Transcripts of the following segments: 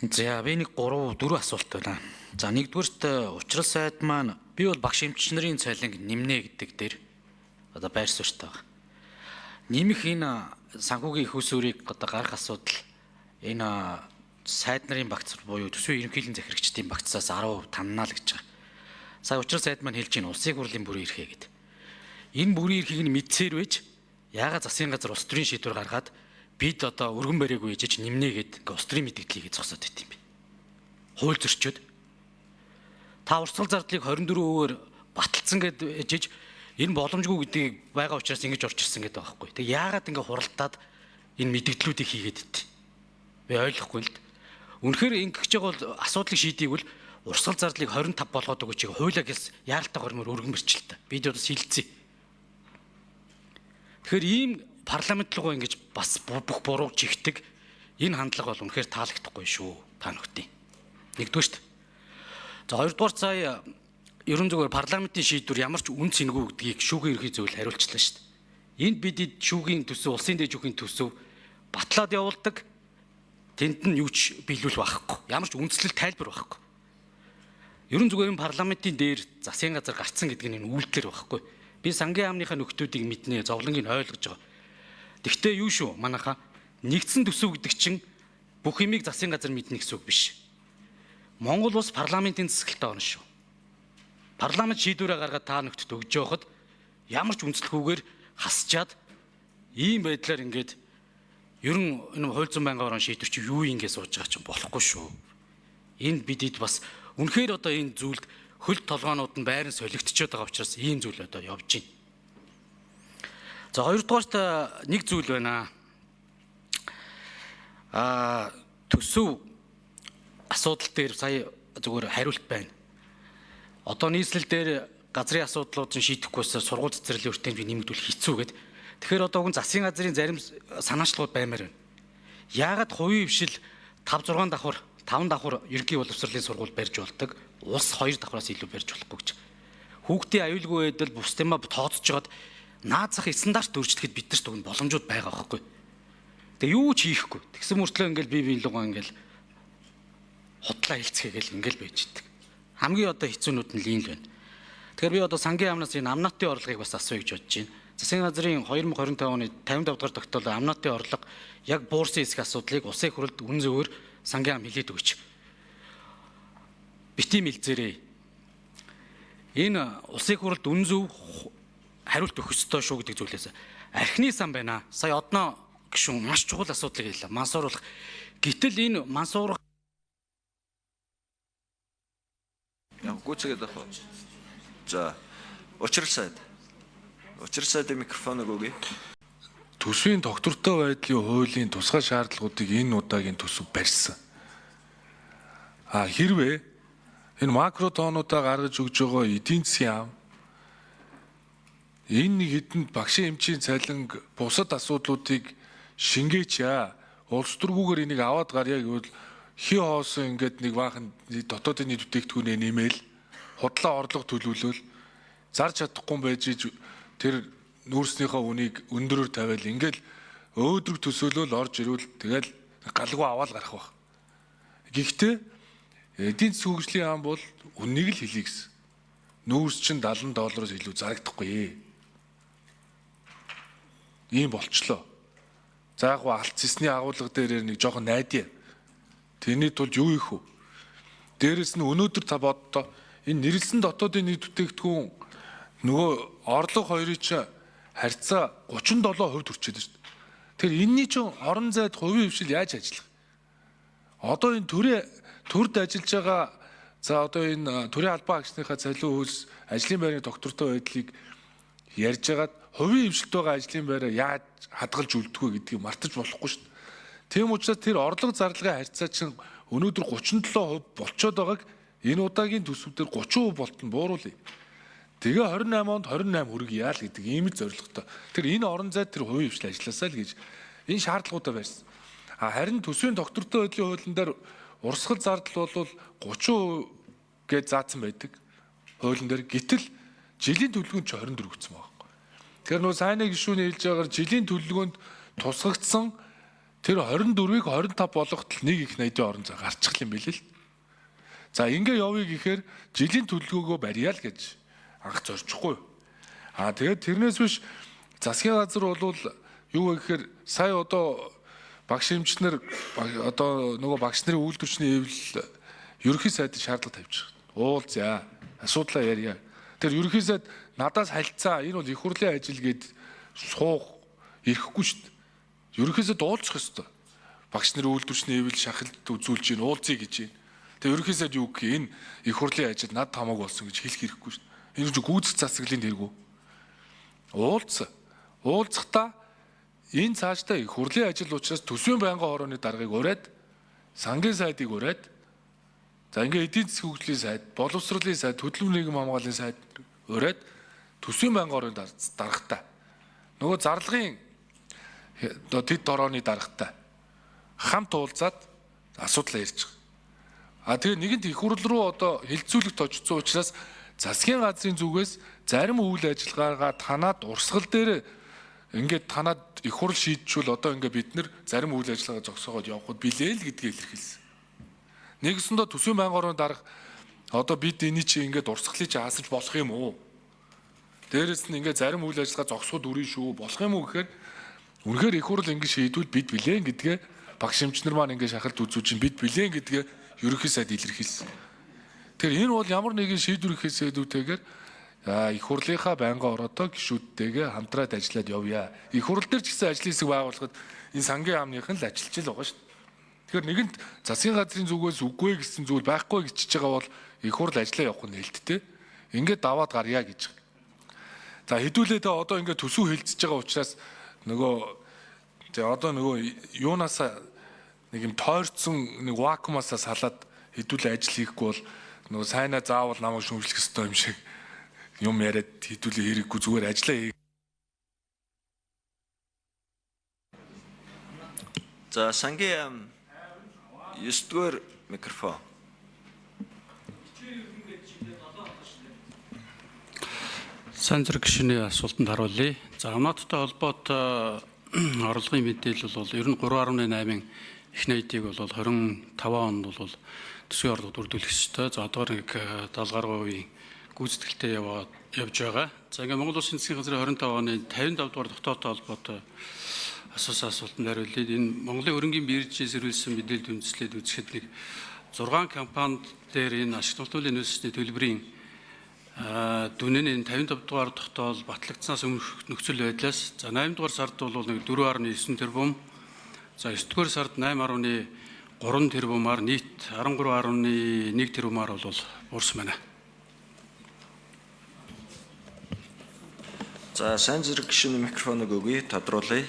За би нэг 3 4 асуулт байна. За нэгдүгээрт учрал сайд маань би бол багш эмч нарын цалинг нэмнэ гэдэг дээр одоо байр суурьтай байгаа. Нэмэх энэ санхүүгийн их усүрийг одоо гарах асуудал энэ сайд нарын багц буюу төсвийн ерөнхийлөгчийн захирагчдын багцаас 10% таннаа л гэж байгаа. Сая учрал сайд маань хэлж байна улсын хурлын бүрийн эрхээ гэдэг. Энэ бүрийн эрхийг нь мэдсээр байж яагаад засгийн газар улс төрийн шийдвэр гаргаад бид одоо өргөн бариагүй ээжж нэмнэ гэд ингээ улс төрийн мэдээллийг зогсоод байт юм бэ. Хууль зөрчөөд та урсгал зардлыг 24%-аар баталсан гэд ээжж энэ боломжгүй гэдгийг байгаа учраас ингэж орж ирсэн гэдэг байгаа байхгүй. Тэг яагаад ингээ хуралдаад энэ мэдээллүүдийг хийгээд ит. Би ойлгохгүй л д. Үнэхээр ингэж байгаа бол асуудлыг шийдийгвэл урсгал зардлыг 25 болгоод өгөөч чиг хуулиа гэлс яаралтай гормоор өргөн барьчлаа. Бид одоо сэлцээ. Тэгэхээр ийм парламент руу ингэж бас бүх буруу жигдэг энэ хандлага бол үнэхээр таалагдахгүй шүү та нөхдийн. Нэгдүгээр шүү дээ. За хоёрдугаар сая ерөн зүгээр парламентын шийдвэр ямар ч үн цэнгүй гэдгийг шүүхийн ерхий зөвлөл хариулчлаа шүү дээ. Энд бид шүүхийн төсөв, улсын дэд шүүхийн төсөв батлаад явуулдаг. Тэнд нь юу ч биелүүл байхгүй. Ямар ч үндслэл тайлбар байхгүй. Ерөн зүгээр энэ парламентын дээр засгийн газар гарцсан гэдэг нь энэ үйлдэлэр байхгүй. Би сангийн яамныхаа нөхдүүдийг мэднэ, зовлонгийг ойлгож байгаа. Тэгвэл юу шүү манайхаа нэгдсэн төсөв гэдэг чинь бүх юмыг засгийн газар мэднэ гэсэн үг биш. Монгол улс парламентын засаглалтаа орно шүү. Парламент шийдвэрээ гаргаад та нөхдөд өгж явахад ямар ч үндэслэхгүйгээр хасчаад ийм байдлаар ингээд ерөн энэ хууль зүйн байнгын орон шийдвэр чи юу ингэ сууж байгаа чинь болохгүй шүү. Энэ бидэд бас үнэхээр одоо энэ зүйлд хөл толгоонууд нь байран солигдчиход байгаа учраас ийм зүйл одоо явж байна. За хоёрдугаарт нэг зүйл байна. Төсөв асуудал дээр сая зүгээр хариулт байна. Одоо нийслэл дээр газрын асуудлуудыг шийдэхгүйсээр сургууль цэцэрлэлийн өртөмжийг нэмэгдүүлэх хэцүү гэдэг. Тэгэхээр одоо хүн засгийн газрын зарим санаачлагууд баймаар байна. Яагаад хувийн хвшил 5 давхар ерөнхий боловсролын сургууль барьж болдог, улс 2 давхраас илүү барьж болохгүй гэж. Хүүхдийн аюулгүй байдал бус юмаа тооцож жоод наад зах стандарт өөрчлөхөд бид нарт өгн боломжууд байгаа байхгүй. Тэгээ юу ч хийхгүй. Тэгсэн мөртлөө ингээл бие лугаа ингээл худлаа хэлцгээгээл ингээл байж идэг. Хамгийн одоо хэцүүнүүд нь лин л байна. Тэгэхээр би одоо сангийн яамнаас энэ амнатын орлогыг бас асууя гэж бодож байна. Засгийн газрын 2025 оны 55 дахь тогтоолын амнатын орлого яг буурсан хэсэг асуудлыг улсын хурлд үн зөвөр сангийн яам хэлээд өгч. Битим хэлзээрээ. Энэ улсын хурлд үн зөв хариулт өгөх ёстой шүү гэдэг зүйлээс архины сан байна. Сая одноо гişүн маш чухал асуудлыг хэллээ. Мансууруулах. Гэтэл энэ мансуурах гүцгээд авах. За учрал сайдын микрофоныг өгье. Төсвийн доктортой байдлын хуулийн тусгай шаардлагуудыг энэ удаагийн төсөв барьсан. Хэрвээ энэ макро тоонуудаа гаргаж өгж байгаа эдийн засгийн яам энэ нэг хэдэнд багшийн эмчийн цалинг бусад асуудлуудыг шингээч улс төргүүгээр энийг аваад гарья гэвэл хий хоосон ингээд нэг баахан дотоодын нийт бүтээгдэхүүнээ нэмэл худлаа орлого төлөвлөл зарж чадахгүй байж тэр нүүрснийхөө үнийг өндөрөөр тавиал ингээл өөдрөг төсөөлөл орж ирвэл тэгэл галгүй аваад гарах баг. Гэхдээ эдийн засгийн хөгжлийн яам бол үннийг л хэлье гэсэн. Нүүрс чинь $70 илүү зарагдахгүй. Ийм болчлоо. За яг алдцсны агуулга дээр нэг жоохон найдаа. Тэрний тулд юу ийх вэ? Дээрэс нь өнөөдөр та боддоо энэ нэрлсэн дотоодын нийт бүтээгдэхүүн нөгөө орлого хоёрын чинь харьцаа 37% төрчөөд шүү дээ. Тэгэхээр энэний чинь орон зайд хувийн хвшил яаж ажиллах? Одоо энэ төрд ажиллаж байгаа за одоо энэ төрийн албан агчныхаа цалин хөлс ажлын байрны доктортой байдлыг ярьж хагаад хувийн хвшилт байгаа ажлын байраа яаж хадгалж үлдэх вэ гэдгийг мартаж болохгүй шүү дээ. Тийм учраас тэр орлого зарлагын харьцаа чинь өнөөдөр 37% болцоод байгааг энэ удаагийн төсвүүдээр 30% болтон бууруулъя. Тэгээ 28 онд 28 хүргье л гэдэг ийм л зорилготой. Тэр энэ орон зайд тэр хувийн хвшил ажилласаа л гэж энэ шаардлагуудаа барьсан. Харин төсвийн доктортой байдлын хуулийн дээр урсгал зардал бол 30% гэж заасан байдаг. Хуулийн дээр гэтэл жилийн төлөвлөгөөнд 24 гэсэн байна. Тэгэхээр нөө сайн нэг гишүүний хэлж байгаагаар жилийн төлөвлөгөөнд тусгагдсан Тэр 24-ийг 25 болгоход нэг их найдын орон зай гарчих юм билээ л. За ингээ явъя гэхээр жилийн төлөвлөгөөгөө барья л гэж анх зорчихгүй. Тэгээд тэрнээс биш засгийн газар бол юу вэ гэхээр сая одоо багш эмчнэр одоо нөгөө багш нарын үйлдвэрчний эвлэл ерөнхий сайдын шаардлага тавьчих. Уулзъя. Асуудлаа ярья. Тэр ерөнхий сайд надаас харилцаа энэ бол их хурлын ажил гэд суух ирэхгүй шүү дээ. Ерөнхий сайд уулзах ёстой. Багш нарын үйлдвэрчний эвлэл шахалт үзүүлж гин уулзъя гэж байна. Тэгээ ерөнхий сайд юу гэх энэ их хурлын ажил над хамаагүй болсон гэж хэлэх хэрэггүй шүү дээ. Энэ ч гүйцэх засаглалын тэргүү. Уулзахдаа энэ цаашдаа их хурлын ажил учраас төсвийн байнгын хорооны даргыг ураад сангийн сайдыг ураад за ингээ эдийн засгийн хөгжлийн сайд, боловсролын сайд, хөдөлмөр нийгэм хамгааллын сайд ураад төсвийн байнгын хорооны даргатай нөгөө зарлагын тэд дорооны даргатай хамт уулзаад асуудлаа ярьж байгаа. Тэгээ нэгэнт их хурл руу одоо хилцүүлэгт очсон учраас засгийн газрын зүгээс зарим үйл ажиллагаагаа танаад урсгал дээр ингээд танаад их хурл шийдчихвэл одоо ингээд бид нэр зарим үйл ажиллагаа зогсоогоод явхад билээ л гэдгийг илэрхийлсэн. Нэгсэндээ төсвийн байнгын хорооны дарга одоо бид энийг чи ингээд урсгалыг чи хаасаж болох юм уу? Дээрээс нь ингээд зарим үйл ажиллагаа зогсоход үрэн шүү болох юм уу гэхээр үнэхээр их хурл ингээд шийдвэл бид билээ гэдгээ багш эмчнэр маань ингээд шахалт үзүүж бид билээ гэдгээ ерөнхий сайд илэрхийлсэн. Тэгэхээр энэ бол ямар нэгэн шийдвэр ихээсээдүүтэйгээр их хурлынхаа байнгын ороотой гишүүдтэйгээ хамтраад ажиллаад явъя. Их хурл дээр ч гэсэн ажлын хэсэг байгуулахад энэ сангийн яамных нь л ажиллаж л байгаа шүү дээ. Тэгэхээр нэгэнт засгийн газрын зүгээс үгүй гэсэн зүйл байхгүй гэж байгаа бол их хурл ажиллаа явах нь нээлттэй. Ингээд даваад гарья гэж. За хэдүүлээ одоо ингээд төсөв хилцэж байгаа учраас нөгөө юунаасаа нэг юм тойрцсон нэг вакуумаасаа салаад хэдүүлээ ажил хийхгүй бол нөгөө сайнаа заавал намайг шүмжлэх ёстой юм шиг юм яриад хэдүүлээ хэрэггүй зүгээр ажиллаа хий. За сангийн 9-р микрофон. Сайн зэрэг гишүүний асуултанд хариулъя. За хамааттай холбоотой орлогын мэдээлэл бол ер нь 3.8-ын их найдыг бол 25 онд бол төсвийн орлого бүрдүүлэх ёстой. За одоор нэг 70% гүйцэтгэлтэй явж байгаа. За ингээд Монгол Улсын засгийн газрын 25 оны 55 дугаар тогтоотой холбоотой асуултанд хариулъя. Энэ Монголын хөрөнгийн биржээс ирүүлсэн мэдээлэл үндэслээд үзэхэд нэг 6 компанид дээр энэ ашиг тулгуурлын нөөцийн төлбөрийн дүн нь 55 дугаар тогтоол батлагдсанаас өмнөх нөхцөл байдлаас за 8 дугаар сард бол нэг 4.9 тэрбум, за 9 дугаар сард 8.3 тэрбумаар нийт 13.1 тэрбумаар бол буурсан байна. За сайн зэрэг гишүүний микрофоныг өгье, тодруулъя.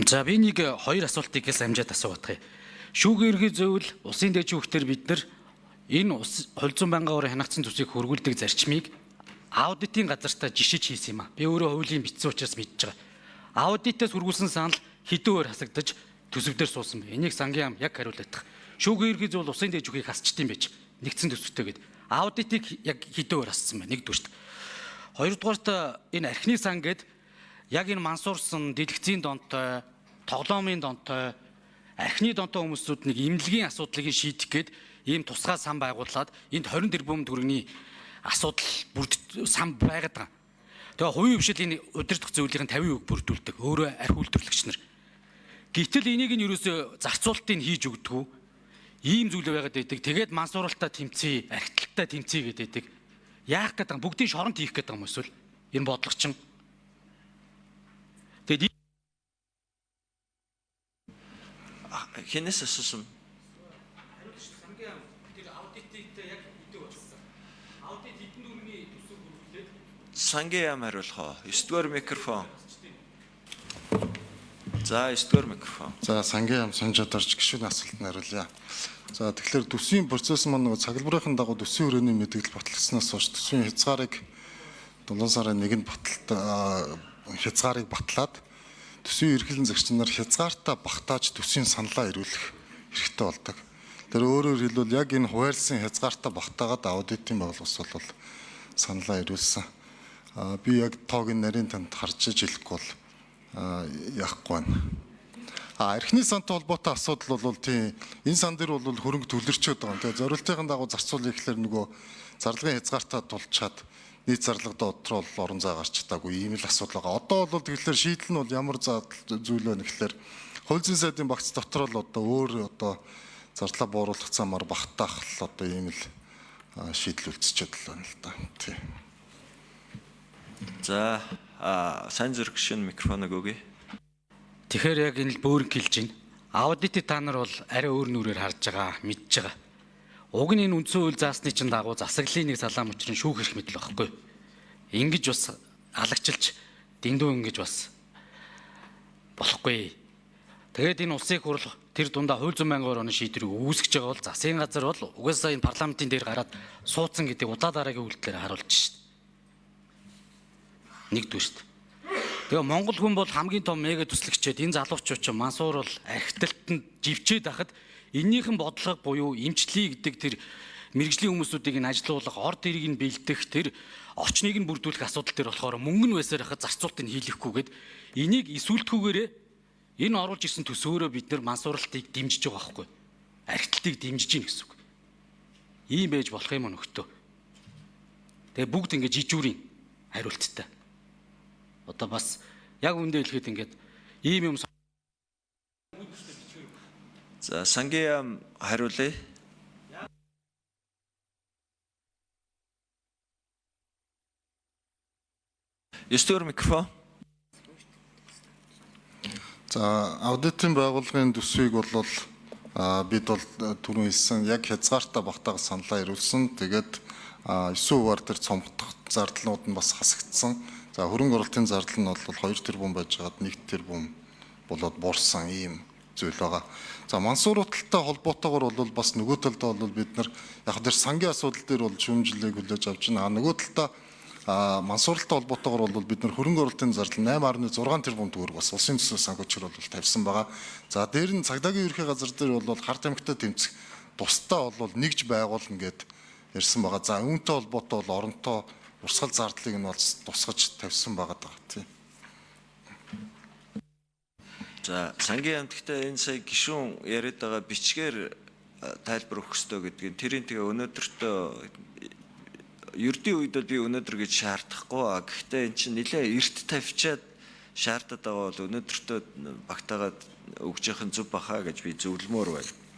За би нэг хоёр асуултыг хамжаад асуух. Шүүхийн ерхий зөвлөл улсын дэд шүүхтэр бид нар энэ хууль зүйн байнгын хорийн хянагцсан төсвийг хөргүүлдэг зарчмыг аудитын газартаа жишиж хийсэн юм а. Би өөрөө хуулийн бичсэн учраас мэдж байгаа. Аудитаас хөргүүлсэн санал хэдэн өөр хасагдаж төсөвдөр суусан бэ? Энийг сангийн яам яг хариулах. Шүүхийн ерхий зөвлөл улсын дэд шүүхийг хасчтiin байж нэгдсэн төсөвтэй гээд аудитыг яг хэдэн өөр хассан бэ? Нэгдүгürt. Хоёрдугаарт энэ архины сан гээд яг энэ мансуурсан дэлгэцийн донтой, тоглоомын донтой, архины донтой хүмүүсүүд нэг имлэгийн асуудлыг шийдэх гээд ийм тусгай сан байгуулад энд 20 тэрбум төгрөгийн асуудал сан байгаад байгаа. Тэгээ хувийн хвшил энэ удирдах зөвлөлийн 50% бүрдүүлдэг. Өөрөө архи үйлдвэрлэгч нар. Гэтэл энийг нь ерөөсөө зарцуулалтыг хийж өгдөг. Ийм зүйл байгаад байдаг. Тэгээд мансууралтаа тэмцээ, архитектаа тэмцээ гэдэг. Яах гэдэг юм? Бүгдийн шоронд хийх гэдэг юм эсвэл энэ бодлогочин. Тэгээд хинээс асуусан? Сангийн яам хариулах уу? 9-р микрофон. За 9-р микрофон. За сангийн яам сонж чадарч гишүүний асуултанд хариулъя. За тэгэхээр төсвийн процесс маань нөгөө цаглбарын дагуу төсвийн хүрээний мэдээлэл батлагдсанаас хойш төсвийн хязгаарыг 7 сарын 1-нд хязгаарыг батлаад төсвийн эрхлэн загч нар хязгаартаа багтааж төсвийн саналаа ирүүлэх хэрэгтэй болдог. Тэр өөрөөр хэлбэл яг энэ хуваарлсан хязгаартаа багтаагаад аудитын байгууллага бол саналаа ирүүлсэн. Би яг тоог нарийн танд харж иж хэлэхгүй бол яахгүй байна. Эрхний сантай холбоотой асуудал бол тийм энэ сан дээр бол хөрөнгө төлөрчөөд байгаа. Тэгээ зорилтын дагуу зарцуулах гэхэлэр нөгөө зарлагын хязгаартаа тулчаад нийт зарлагын дотроо орон зай гарч чадаагүй ийм л асуудал байгаа. Одоо бол тэгэхээр шийдэл нь бол ямар зүйл байна гэхэлэр хууль зүйн сайдын багц дотор л одоо өөр одоо зардлаа бууруулах замаар багтаах л одоо ийм л шийдэл үлдсчихэд л байна л да. Тийм. За сайн зэрэг гишүүн микрофоныг өгье. Тэгэхээр яг энэ л бөөрн хэлж байна. Аудитыг та нар бол арай өөр нүрээр харж байгаа, мэдж байгаа. Уг нь энэ үндсэн хууль заасны чинь дагуу засаглалын нэг салаам учрын шүүх эрх мэдэл байхгүй. Ингэж бас алагчилж дэндүү ингэж бас болохгүй. Тэгээд энэ улсын их хурл тэр дундаа хууль зүйн байнгын орны шийдвэрийг үүсгэж байгаа бол засгийн газар бол угаасаа энэ парламентын дээр гараад суудсан гэдэг удаа дараагийн үйлдэлээр харуулж шít. Нэгдүгээр шít. Тэгээ Монгол хүн бол хамгийн том мега төслөгчөд энэ залуучууд ч Мансуур бол архитектанд живчээд байхад эннийхэн бодлого буюу эмчлэе гэдэг тэр мэрэгжлийн хүмүүсүүдийг нь ажилуулах, орд ирийг нь бэлдэх, тэр орчныг нь бүрдүүлэх асуудал төр болохоор мөнгө нь байсаар хахад зарцуултыг хийлгэхгүйгээд энийг эсвэлтгүйгээрээ энэ оруулж ирсэн төсөөрөө бид нар мансуурлалтыг дэмжиж байгаа байхгүй. Архитектыг дэмжиж гин гэсэн үг. Ийм байж болох юм нөхтөө. Тэгээ бүгд ингэ жижүүрийн хариулттай. Одоо бас яг үндэ хэлэхэд ингээд ийм юм. За сангийн хариулъя. Ёстор микрофон. За аудитын байгууллагын төсвийг бол бид бол түрүүн хэлсэн яг хязгаартаа багтаага саналаа ирүүлсэн. Тэгээд 9%-аар тэр цомгдох зардлууд нь бас хасагдсан. За хөрөнгө оруулалтын зардал нь бол 2 тэрбум байж байгаад 1 тэрбум болоод буурсан ийм зүйл байгаа. За мансууруулалттай холбоотойгоор бол бас нөгөө талдаа бол бид нар яг тэр сангийн асуудал дээр бол шүүмжлэлийг хүлээж авч байна. Нөгөө талдаа мансуурлалтай холбоотойгоор бол бид нар хөрөнгө оруулалтын зардал 8.6 тэрбум төгрөг бас улсын төсвийн санхүүчээр бол тавьсан байгаа. За дээр нь цагдаагийн ерхий газар дээр бол харт амигтай тэмцэх тусдаа бол нэгж байгуулна гэд ярьсан байгаа. За үүнтэй холбоотой бол оронтой урсгал зардлыг нь бол тусгаж тавьсан байгаа даа тийм. За сангийн амтгтай энэ сая гишүүн яриад байгаа бичгээр тайлбар өгөх ёстой гэдгийг тэрийн тэгээ өнөөдөртөө ердийн үед бол би өнөөдөр гэж шаардахгүй. Гэхдээ эн чинь нэлээ эрт тавьчаад шаардаад байгаа бол өнөөдөртөө багтаагаад өгж явах нь зүв баха гэж би зөвлөмөр байна.